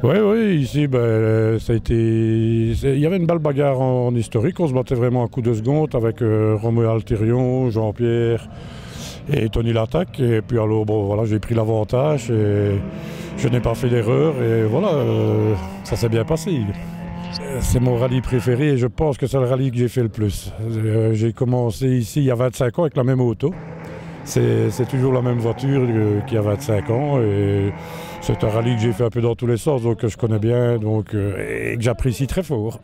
Oui, ici, ça a été... Il y avait une belle bagarre en historique. On se battait vraiment à coups de seconde avec Romain Altérion, Jean-Pierre et Tony Latac. Et puis alors, bon, voilà, j'ai pris l'avantage et je n'ai pas fait d'erreur. Et voilà, ça s'est bien passé. C'est mon rallye préféré et je pense que c'est le rallye que j'ai fait le plus. J'ai commencé ici il y a 25 ans avec la même auto. C'est toujours la même voiture qu'il y a 25 ans et c'est un rallye que j'ai fait un peu dans tous les sens, donc que je connais bien donc, et que j'apprécie très fort.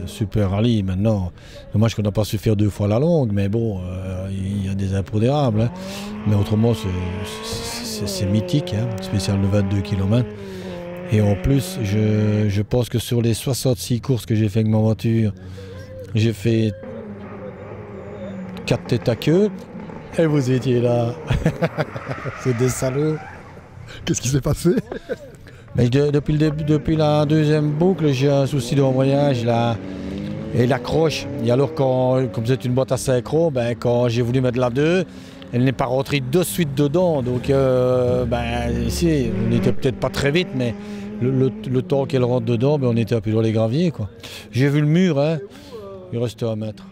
Super rallye maintenant. Dommage qu'on n'a pas su faire 2 fois la longue, mais bon, il y a des impondérables. Hein. Mais autrement, c'est mythique, hein, spécial de 22 km. Et en plus, je pense que sur les 66 courses que j'ai fait avec ma voiture, j'ai fait 4 têtes à queue. Et vous étiez là. C'est des salauds. Qu'est-ce qui s'est passé? Mais depuis la deuxième boucle, j'ai un souci de voyage là. Et il accroche. Et alors, comme c'est une boîte à synchro, quand j'ai voulu mettre la 2, elle n'est pas rentrée de suite dedans. Donc, ici, on n'était peut-être pas très vite, mais le temps qu'elle rentre dedans, on était un peu dans les graviers, quoi. J'ai vu le mur, hein, il restait 1 mètre.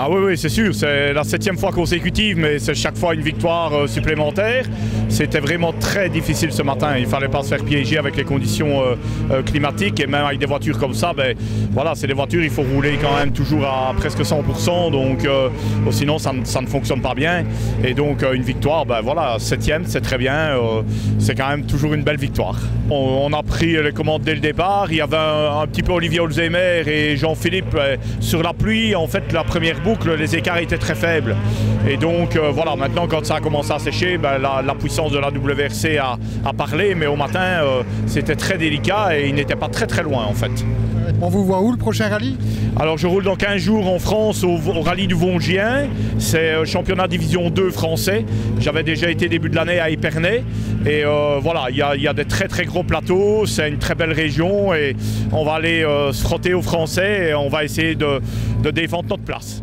Ah oui, c'est sûr, c'est la 7e fois consécutive, mais c'est chaque fois une victoire supplémentaire. C'était vraiment très difficile ce matin, il ne fallait pas se faire piéger avec les conditions climatiques et même avec des voitures comme ça, voilà, c'est des voitures, il faut rouler quand même toujours à presque 100%, donc sinon ça ne fonctionne pas bien. Et donc une victoire, voilà, 7e, c'est très bien, c'est quand même toujours une belle victoire. On a pris les commandes dès le départ, il y avait un petit peu Olivier Holzheimer et Jean-Philippe sur la pluie, en fait la première boucle, les écarts étaient très faibles. Et donc voilà, maintenant quand ça a commencé à sécher, la puissance de la WRC a parlé, mais au matin c'était très délicat et il n'était pas très loin en fait. On vous voit où le prochain rallye? Alors je roule dans 15 jours en France au rallye du Vosgien, c'est championnat division 2 français. J'avais déjà été début de l'année à Épernay et voilà, il y a des très gros plateaux, c'est une très belle région et on va aller se frotter aux Français et on va essayer de défendre notre place.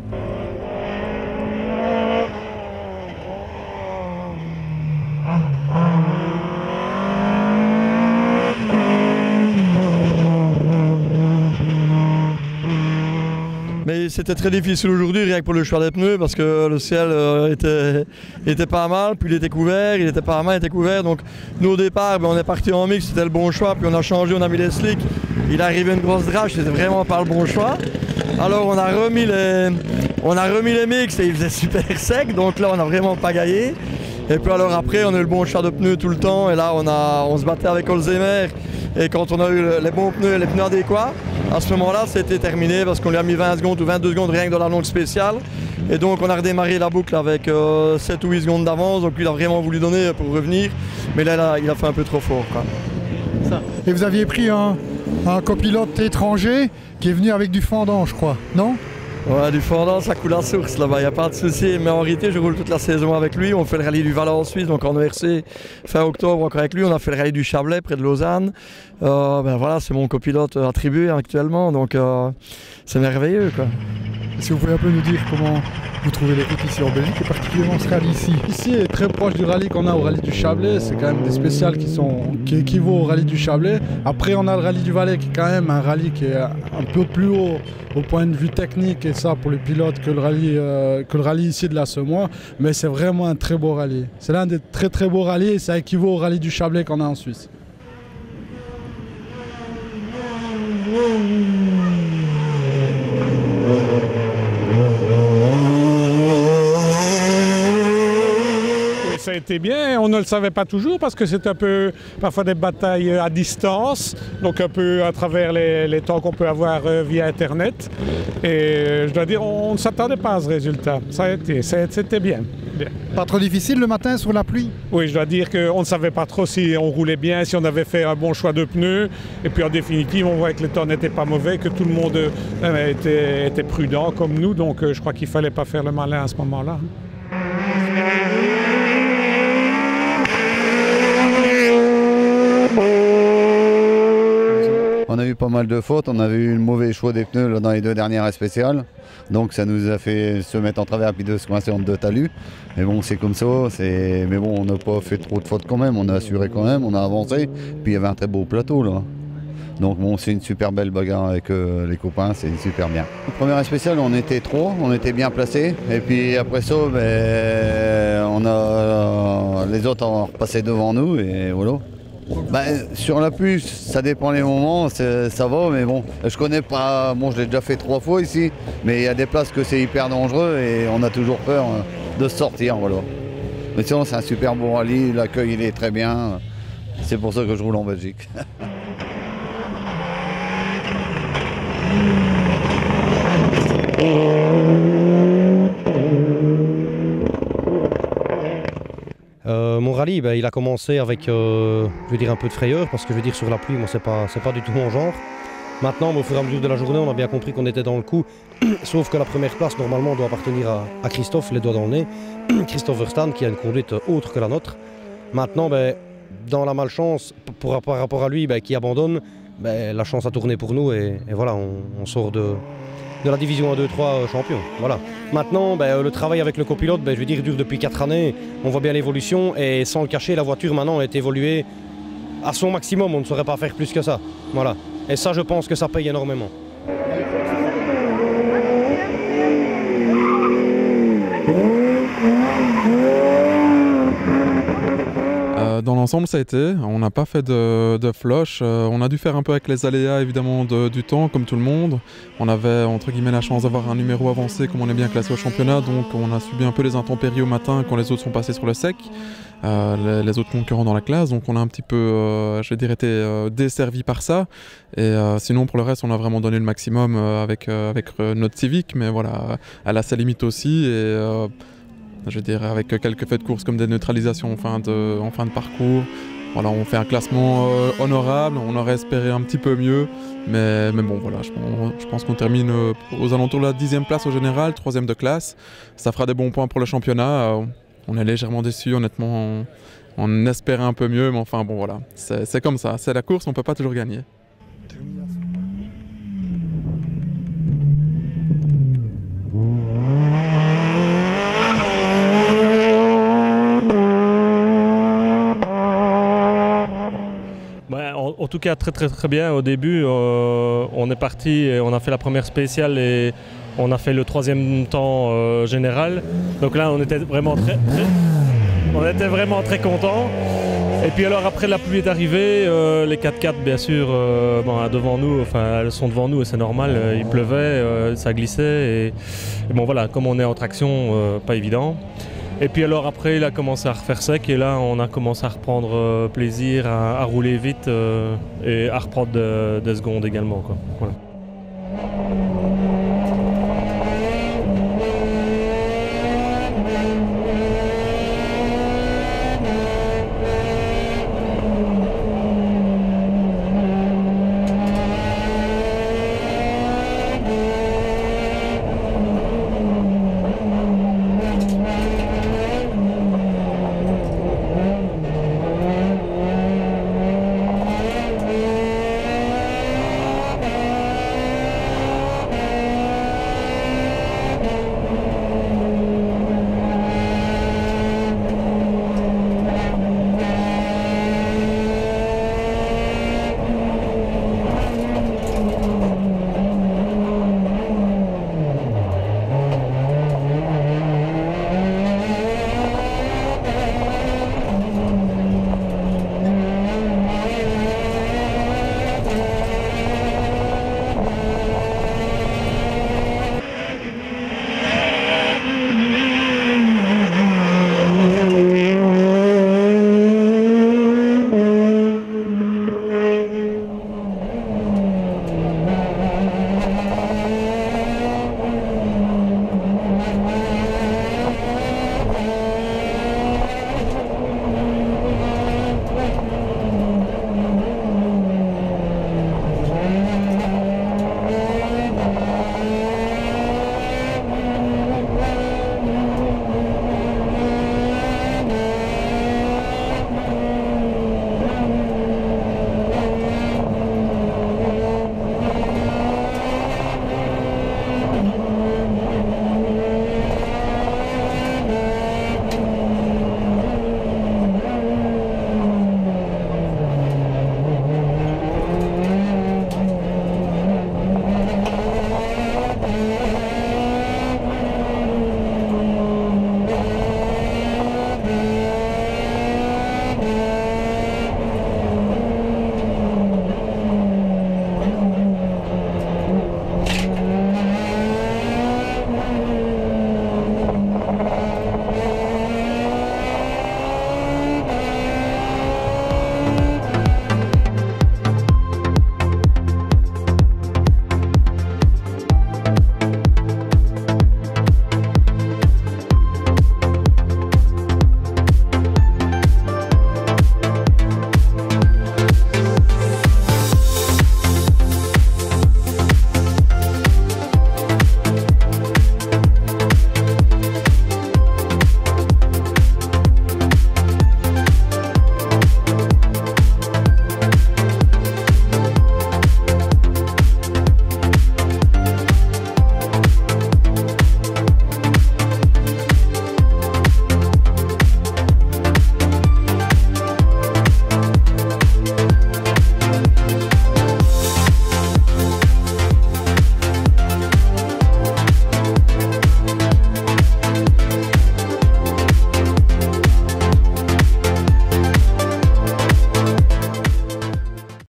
Mais c'était très difficile aujourd'hui, rien que pour le choix des pneus, parce que le ciel était pas mal, puis il était couvert, il était pas mal, il était couvert. Donc nous au départ, on est parti en mix, c'était le bon choix, puis on a changé, on a mis les slicks. Il arrivait une grosse drache, c'était vraiment pas le bon choix. Alors on a remis les mix et il faisait super sec, donc là on a vraiment pas gaillé. Et puis alors après on a eu le bon choix de pneus tout le temps et là on se battait avec Holzheimer Et quand on a eu les bons pneus et les pneus adéquats, à ce moment-là, c'était terminé parce qu'on lui a mis 20 secondes ou 22 secondes rien que dans la longue spéciale. Et donc on a redémarré la boucle avec 7 ou 8 secondes d'avance. Donc il a vraiment voulu donner pour revenir. Mais là, il a fait un peu trop fort, quoi. Et vous aviez pris un copilote étranger qui est venu avec du fendant, je crois, non? Ouais, du fondant, ça coule à source là-bas, il n'y a pas de souci. Mais en réalité, je roule toute la saison avec lui. On fait le rallye du Valais en Suisse, donc en ERC, fin octobre encore avec lui. On a fait le rallye du Chablais près de Lausanne. Ben voilà, c'est mon copilote attribué actuellement, donc c'est merveilleux, quoi. Si vous pouvez un peu nous dire comment vous trouvez les routes ici en Belgique et particulièrement ce rallye ici. Ici est très proche du rallye qu'on a au rallye du Chablais, c'est quand même des spéciales qui équivaut au rallye du Chablais. Après on a le rallye du Valais qui est quand même un rallye qui est un peu plus haut au point de vue technique et ça pour les pilotes que le rallye ici de la Semois, mais c'est vraiment un très beau rallye. C'est l'un des très très beaux rallyes et ça équivaut au rallye du Chablais qu'on a en Suisse. Ça a été bien, on ne le savait pas toujours parce que c'est un peu parfois des batailles à distance, donc un peu à travers les temps qu'on peut avoir via internet. Et je dois dire, on ne s'attendait pas à ce résultat. Ça a été, c'était bien. Pas trop difficile le matin sur la pluie? Oui, je dois dire qu'on ne savait pas trop si on roulait bien, si on avait fait un bon choix de pneus. Et puis en définitive, on voit que le temps n'était pas mauvais, que tout le monde était prudent comme nous. Donc je crois qu'il ne fallait pas faire le malin à ce moment-là. On a eu pas mal de fautes, on avait eu le mauvais choix des pneus là, dans les deux dernières spéciales. Donc ça nous a fait se mettre en travers puis de se coincer entre deux talus. Mais bon, c'est comme ça, mais bon, on n'a pas fait trop de fautes quand même, on a assuré quand même, on a avancé. Puis il y avait un très beau plateau là. Donc bon, c'est une super belle bagarre avec les copains, c'est super bien. La première spéciale, on était trop, on était bien placés. Et puis après ça, les autres ont repassé devant nous et voilà. Sur la pluie, ça dépend les moments, ça va, mais bon, je connais pas, bon je l'ai déjà fait 3 fois ici, mais il y a des places que c'est hyper dangereux et on a toujours peur de sortir, voilà. Mais sinon c'est un super bon rallye, l'accueil il est très bien, c'est pour ça que je roule en Belgique. Mon rallye, il a commencé avec je veux dire un peu de frayeur parce que je veux dire sur la pluie, moi c'est pas du tout mon genre. Maintenant, au fur et à mesure de la journée, on a bien compris qu'on était dans le coup. Sauf que la première place normalement doit appartenir à Christophe, les doigts dans le nez, Christophe Verstappen qui a une conduite autre que la nôtre. Maintenant, dans la malchance, par rapport à lui qui abandonne, la chance a tourné pour nous et voilà, on sort de la division 1-2-3 champion. Voilà. Maintenant, le travail avec le copilote, je veux dire, dure depuis 4 années. On voit bien l'évolution et sans le cacher, la voiture maintenant est évoluée à son maximum. On ne saurait pas faire plus que ça. Voilà. Et ça, je pense que ça paye énormément. Dans l'ensemble, ça a été. On n'a pas fait de flush. On a dû faire un peu avec les aléas évidemment du temps, comme tout le monde. On avait entre guillemets la chance d'avoir un numéro avancé, comme on est bien classé au championnat, donc on a subi un peu les intempéries au matin quand les autres sont passés sur le sec, les autres concurrents dans la classe. Donc on a un petit peu, je dirais, été desservi par ça. Et sinon pour le reste, on a vraiment donné le maximum avec notre Civic, mais voilà, elle a sa limite aussi. Et je veux dire, avec quelques faits de course comme des neutralisations en fin de parcours. Voilà, on fait un classement honorable, on aurait espéré un petit peu mieux, mais bon voilà, je pense qu'on termine aux alentours de la 10e place au général, 3e de classe. Ça fera des bons points pour le championnat. On est légèrement déçus, honnêtement, on espérait un peu mieux, mais enfin bon voilà, c'est comme ça, c'est la course, on ne peut pas toujours gagner. En tout cas très bien. Au début on est parti et on a fait la première spéciale et on a fait le 3e temps général. Donc là on était vraiment très contents. Et puis alors après la pluie est arrivée, les 4x4 bien sûr devant nous, enfin elles sont devant nous et c'est normal, il pleuvait, ça glissait et bon voilà, comme on est en traction, pas évident. Et puis alors après, il a commencé à refaire sec et là, on a commencé à reprendre plaisir, à rouler vite et à reprendre des secondes également, quoi. Voilà.